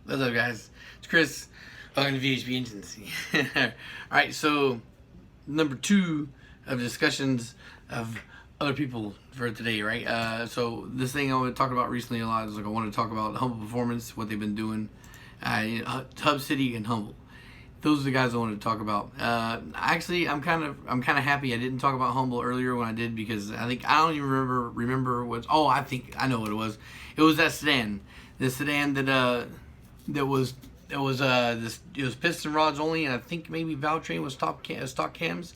What's up, guys? It's Chris. Welcome to VHB Engines. Alright, so number two of discussions of other people for today, right? So this thing I want to talk about recently a lot is like I want to talk about Humble Performance, what they've been doing, Hub City and Humble. Those are the guys I wanted to talk about. Actually, I'm kind of happy I didn't talk about Humble earlier when I did, because I don't even remember what. Oh, I think I know what it was. It was that sedan, the sedan that was this. It was piston rods only, and I think maybe Valtrain was stock cams.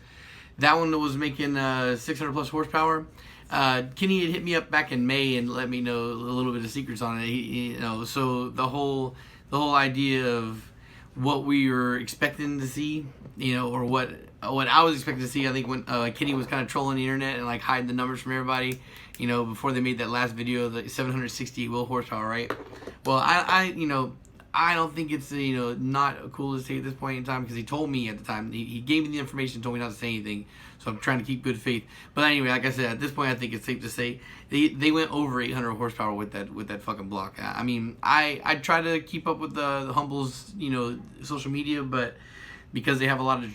That one was making 600 plus horsepower. Kenny had hit me up back in May and let me know a little bit of secrets on it. So the whole idea of what we were expecting to see, or what I was expecting to see. I think when Kenny was kind of trolling the internet and like hiding the numbers from everybody, before they made that last video, the 768 wheel horsepower, right? Well, I don't think it's not cool to say at this point in time, because he told me at the time, he gave me the information, told me not to say anything, so I'm trying to keep good faith. But anyway, like I said, at this point I think it's safe to say they went over 800 horsepower with that fucking block. I mean, I try to keep up with the Humble's social media, but because they have a lot of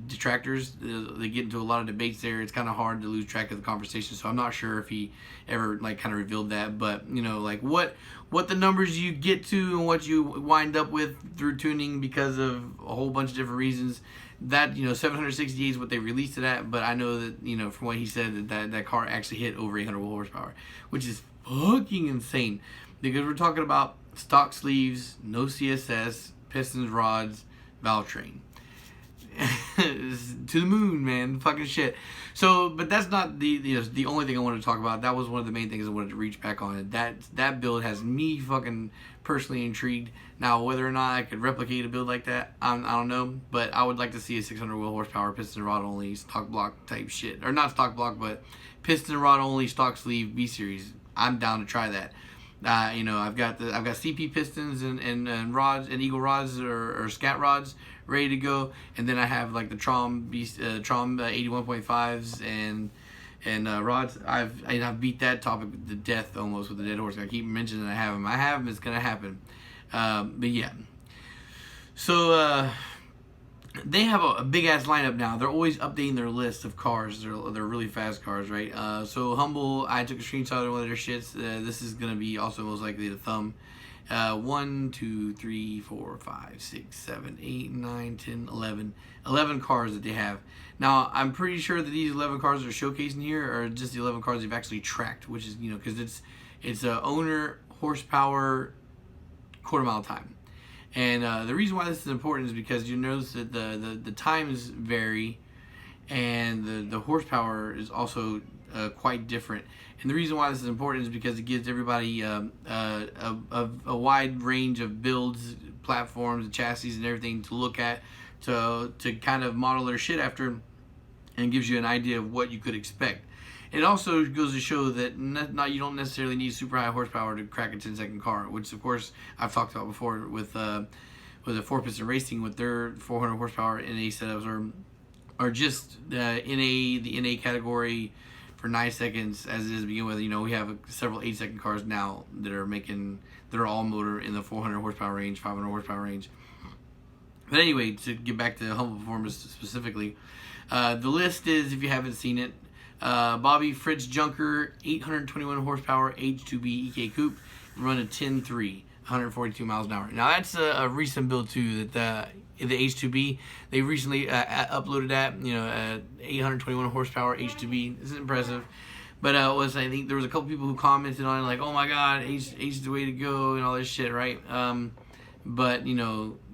detractors, they get into a lot of debates there. It's kind of hard to lose track of the conversation. So I'm not sure if he ever kind of revealed that. But like what the numbers you get to and what you wind up with through tuning because of a whole bunch of different reasons. That 768 is what they released it at. But I know that from what he said that car actually hit over 800 horsepower, which is fucking insane, because we're talking about stock sleeves, no CSS, pistons, rods, Valtrain. To the moon, man. Fucking shit. So, but that's not the only thing I wanted to talk about. That was one of the main things I wanted to reach back on. That build has me fucking personally intrigued. Now, whether or not I could replicate a build like that, I don't know. But I would like to see a 600 wheel horsepower piston rod only stock block type shit, or not stock block, but piston rod only stock sleeve B series. I'm down to try that. I've got CP pistons and rods and Eagle rods or scat rods ready to go, and then I have like the Trom 81.5s and rods. I've beat that topic to death almost with the dead horse. I keep mentioning I have them. I have them. It's gonna happen. But yeah. So they have a big ass lineup now. They're always updating their list of cars. They're really fast cars, right? So Humble, I took a screenshot of one of their shits. This is gonna be also most likely the thumb. 1, 2, 3, 4, 5, 6, 7, 8, 9, 10, 11. 11 cars that they have. Now, I'm pretty sure that these 11 cars are showcasing here are just the 11 cars they've actually tracked, which is, because it's owner, horsepower, quarter mile time. And the reason why this is important is because you notice that the times vary, and the horsepower is also quite different. And the reason why this is important is because it gives everybody a wide range of builds, platforms, chassis, and everything to look at, to kind of model their shit after, and gives you an idea of what you could expect. It also goes to show that you don't necessarily need super high horsepower to crack a 10-second car, which of course I've talked about before with a 4-piston racing with their 400 horsepower NA setups are just the NA category for 9 seconds as it is to begin with. We have several 8-second cars now that are all motor in the 400 horsepower range, 500 horsepower range. But anyway, to get back to Humble Performance specifically, the list is, if you haven't seen it, Bobby Fritz Junker, 821 horsepower H2B EK Coupe, running 10.3, 142 miles an hour. Now that's a recent build too. That the H2B, they recently uploaded that. 821 horsepower H2B. This is impressive. But I think there was a couple people who commented on it like, "Oh my God, H is the way to go," and all this shit, right? But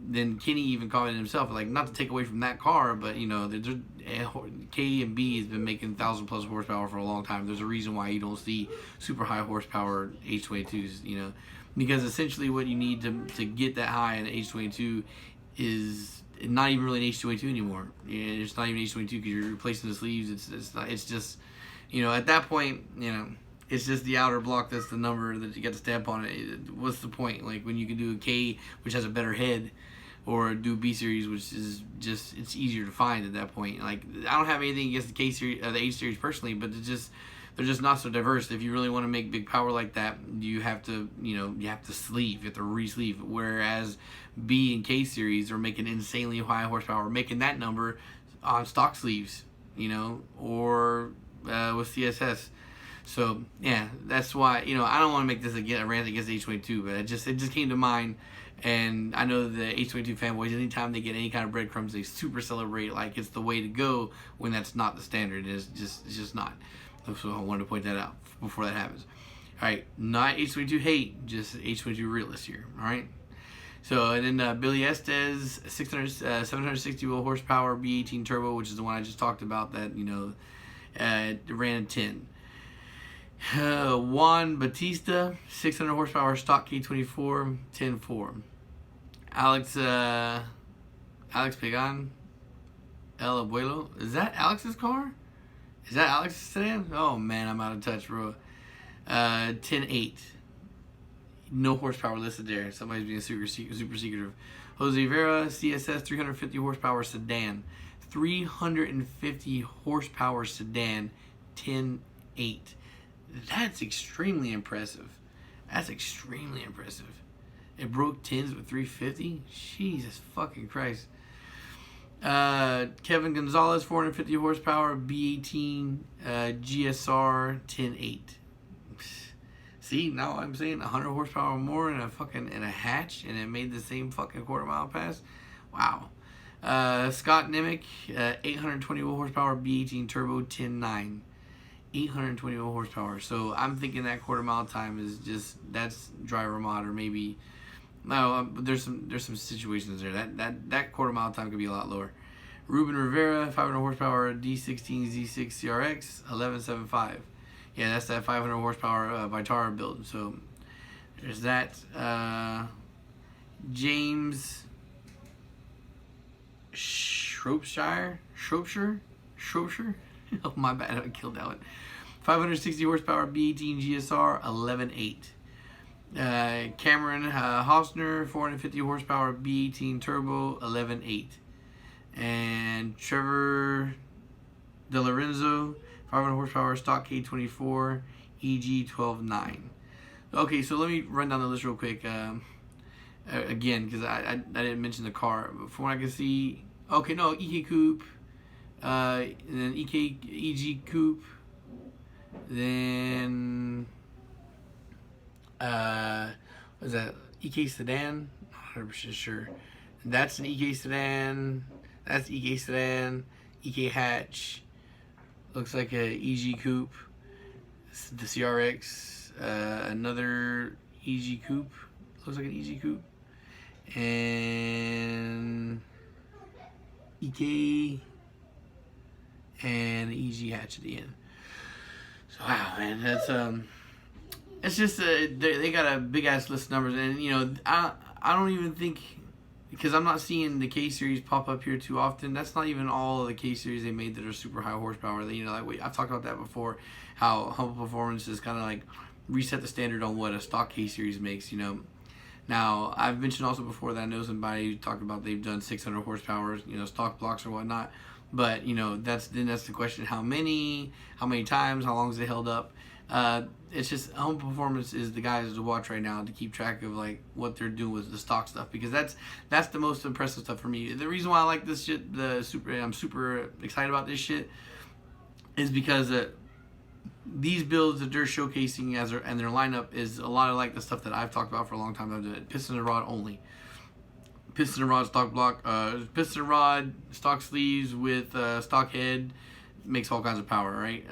then Kenny even commented himself, like, not to take away from that car, but K and B has been making 1,000 plus horsepower for a long time. There's a reason why you don't see super high horsepower H22s, because essentially what you need to get that high in H22 is not even really an H22 anymore. It's not even H22 because you're replacing the sleeves. It's just at that point, it's just the outer block that's the number that you get to stamp on it. What's the point? Like when you can do a K, which has a better head, or do B series, which is just, it's easier to find at that point. Like, I don't have anything against the K series, the H series personally, but it's just they're just not so diverse. If you really want to make big power like that, you have to sleeve, you have to re-sleeve. Whereas B and K series are making insanely high horsepower, making that number on stock sleeves, or with CSS. So yeah, that's why I don't want to make this a rant against H22, but it just came to mind. And I know the H22 fanboys, anytime they get any kind of breadcrumbs, they super celebrate like it's the way to go, when that's not the standard. It's just not. So I wanted to point that out before that happens. All right, not H22 hate, just H22 realist here. All right. So and then Billy Estes, 760 horsepower B18 turbo, which is the one I just talked about that ran a 10. Juan Batista, 600 horsepower stock K24, 10.4. Alex Pagan, El Abuelo. Is that Alex's car? Is that Alex's sedan? Oh man, I'm out of touch, bro. 10.8. No horsepower listed there. Somebody's being super secretive. Jose Vera, CSS, 350 horsepower sedan. 350 horsepower sedan, 10.8. That's extremely impressive. That's extremely impressive. It broke 10s with 350? Jesus fucking Christ. Kevin Gonzalez, 450 horsepower, B18 GSR, 10.8. See, now I'm saying 100 horsepower more in a hatch, and it made the same fucking quarter-mile pass. Wow. Scott Nimick, 820 horsepower, B18 turbo, 10.9. 820 horsepower. So I'm thinking that quarter-mile time is that's driver mod, or maybe no. There's some situations there that quarter-mile time could be a lot lower. Ruben Rivera, 500 horsepower, D16 Z6 CRX, 11.75. Yeah, that's that 500 horsepower Vitara build. So there's that. James Shropshire. Oh my bad, I killed that one. 560 horsepower B18 GSR, 11.8. Cameron Hausner, 450 horsepower B18 turbo, 11.8. And Trevor DeLorenzo, 500 horsepower stock K24 EG 12.9. Okay, so let me run down the list real quick again, because I didn't mention the car. But from what I can see, okay, no, EK Coupe, and then EG Coupe, then what is that, EK Sedan? Not 100% sure. That's an EK Sedan. That's EK Sedan. EK Hatch. Looks like a EG Coupe. The CRX. Another EG Coupe. Looks like an EG Coupe. And EK and EG Hatch at the end. So wow, man, that's it's just they got a big ass list of numbers, and I don't even think, because I'm not seeing the K series pop up here too often. That's not even all of the K series they made that are super high horsepower. I've talked about that before, how Humble Performance is kind of like reset the standard on what a stock K series makes. Now I've mentioned also before that I know somebody who talked about they've done 600 horsepower, stock blocks or whatnot. But that's the question: how many times, how long is it held up? It's just Humble Performance is the guys to watch right now to keep track of like what they're doing with the stock stuff, because that's the most impressive stuff for me. The reason why I like this shit, I'm super excited about this shit, is because these builds that they're showcasing and their lineup is a lot of like the stuff that I've talked about for a long time. I've done piston and rod only. Piston and rod stock block, piston and rod stock sleeves with stock head, makes all kinds of power, right?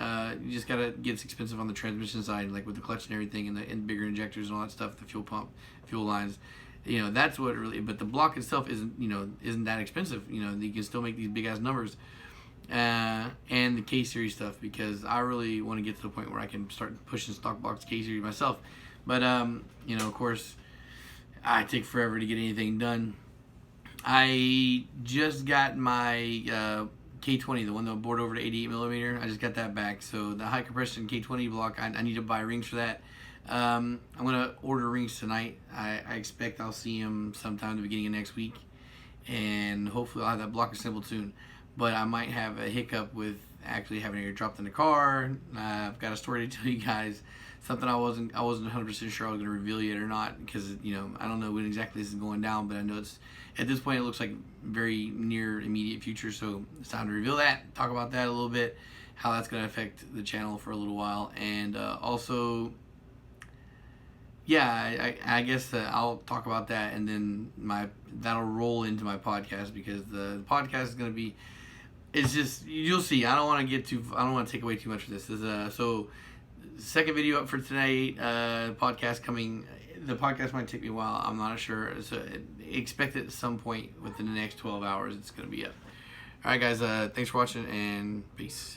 You just gotta get expensive on the transmission side, like with the clutch and everything, and bigger injectors and all that stuff, the fuel pump, fuel lines. That's what really. But the block itself isn't that expensive. You can still make these big ass numbers, and the K series stuff, because I really want to get to the point where I can start pushing stock blocks K series myself. But of course, I take forever to get anything done. I just got my K20, the one that bored over to 88 millimeter. I just got that back. So the high compression K20 block, I need to buy rings for that. I'm gonna order rings tonight. I expect I'll see them sometime at the beginning of next week, and hopefully I'll have that block assembled soon. But I might have a hiccup with actually having it dropped in the car. I've got a story to tell you guys. Something I wasn't 100% sure I was going to reveal yet or not, because I don't know when exactly this is going down, but I know it's at this point it looks like very near immediate future. So it's time to reveal that, talk about that a little bit, how that's going to affect the channel for a little while, and also. Yeah, I guess I'll talk about that, and then that'll roll into my podcast, because the podcast is going to be. It's just, you'll see. I don't want to take away too much of this. So second video up for tonight. Podcast coming. The podcast might take me a while. I'm not sure. So expect it at some point within the next 12 hours. It's going to be up. All right, guys. Thanks for watching, and peace.